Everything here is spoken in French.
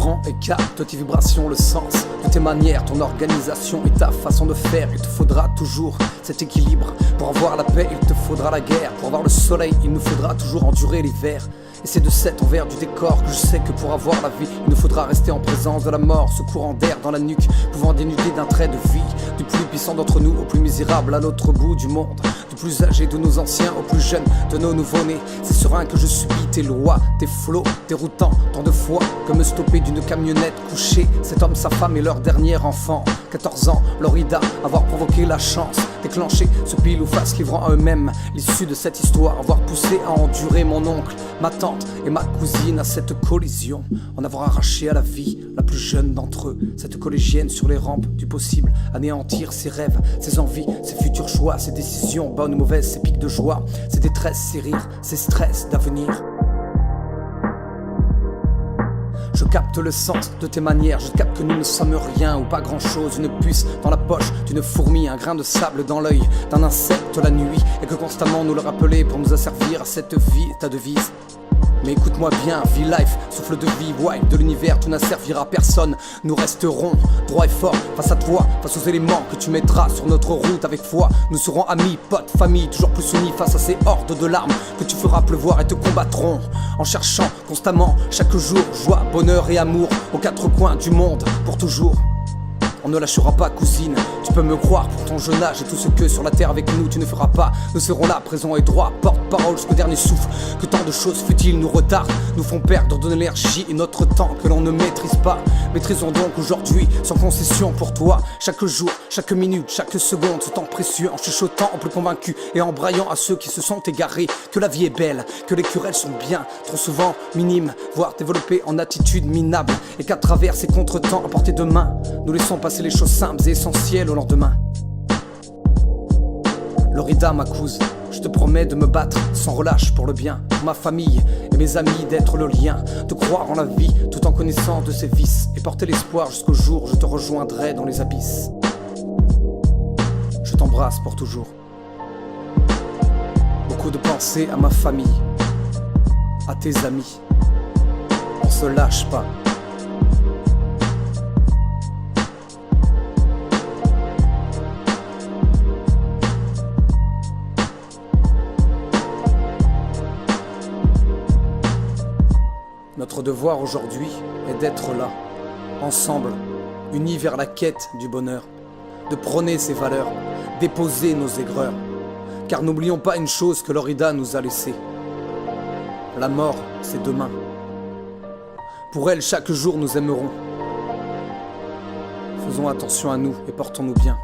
comprends et capte tes vibrations, le sens de tes manières, ton organisation et ta façon de faire. Il te faudra toujours cet équilibre. Pour avoir la paix, il te faudra la guerre. Pour avoir le soleil, il nous faudra toujours endurer l'hiver. Et c'est de cet envers du décor que je sais que pour avoir la vie, il nous faudra rester en présence de la mort. Ce courant d'air dans la nuque, pouvant dénuder d'un trait de vie. Du plus puissant d'entre nous au plus misérable à l'autre bout du monde. Du plus âgé de nos anciens au plus jeune de nos nouveau-nés. C'est serein que je subis tes lois, tes flots, déroutant tant de fois que me stopper d'une camionnette couchée. Cet homme, sa femme et leur dernier enfant. 14 ans, Lorida, avoir provoqué la chance. Déclencher ce pile ou face livrant à eux-mêmes l'issue de cette histoire. Avoir poussé à endurer mon oncle, ma tante et ma cousine à cette collision. En avoir arraché à la vie la plus jeune d'entre eux. Cette collégienne sur les rampes du possible. Anéantir ses rêves, ses envies, ses futurs choix, ses décisions bonnes ou mauvaises, ses pics de joie, ses détresses, ses rires, ses stress d'avenir. Je capte le sens de tes manières, je capte que nous ne sommes rien ou pas grand chose. Une puce dans la poche d'une fourmi, un grain de sable dans l'œil d'un insecte la nuit. Et que constamment nous le rappeler pour nous asservir à cette vie, ta devise. Mais écoute-moi bien, V-Life, souffle de vie, wild de l'univers, tout n'asservira personne. Nous resterons droit et fort face à toi, face aux éléments que tu mettras sur notre route avec foi. Nous serons amis, potes, famille, toujours plus unis face à ces hordes de larmes que tu feras pleuvoir et te combattront. En cherchant constamment, chaque jour, joie, bonheur et amour aux quatre coins du monde, pour toujours. On ne lâchera pas, cousine, tu peux me croire pour ton jeune âge et tout ce que sur la terre avec nous tu ne feras pas. Nous serons là, présents et droits, porte-parole jusqu'au dernier souffle. Que tant de choses futiles nous retardent, nous font perdre de l'énergie et notre temps que l'on ne maîtrise pas. Maîtrisons donc aujourd'hui, sans concession pour toi. Chaque jour, chaque minute, chaque seconde, ce temps précieux, en chuchotant, en plus convaincu et en braillant à ceux qui se sont égarés. Que la vie est belle, que les querelles sont bien, trop souvent minimes, voire développées en attitude minable. Et qu'à travers ces contretemps à portée de main, nous laissons passer les choses simples et essentielles au lendemain. Lorida, ma cousine, je te promets de me battre sans relâche pour le bien, pour ma famille et mes amis, d'être le lien, de croire en la vie tout en connaissant de ses vices et porter l'espoir jusqu'au jour où je te rejoindrai dans les abysses. Je t'embrasse pour toujours. Beaucoup de pensées à ma famille, à tes amis. On se lâche pas. Notre devoir aujourd'hui est d'être là, ensemble, unis vers la quête du bonheur, de prôner ses valeurs, déposer nos aigreurs. Car n'oublions pas une chose que Lorida nous a laissée. La mort, c'est demain. Pour elle, chaque jour nous aimerons. Faisons attention à nous et portons-nous bien.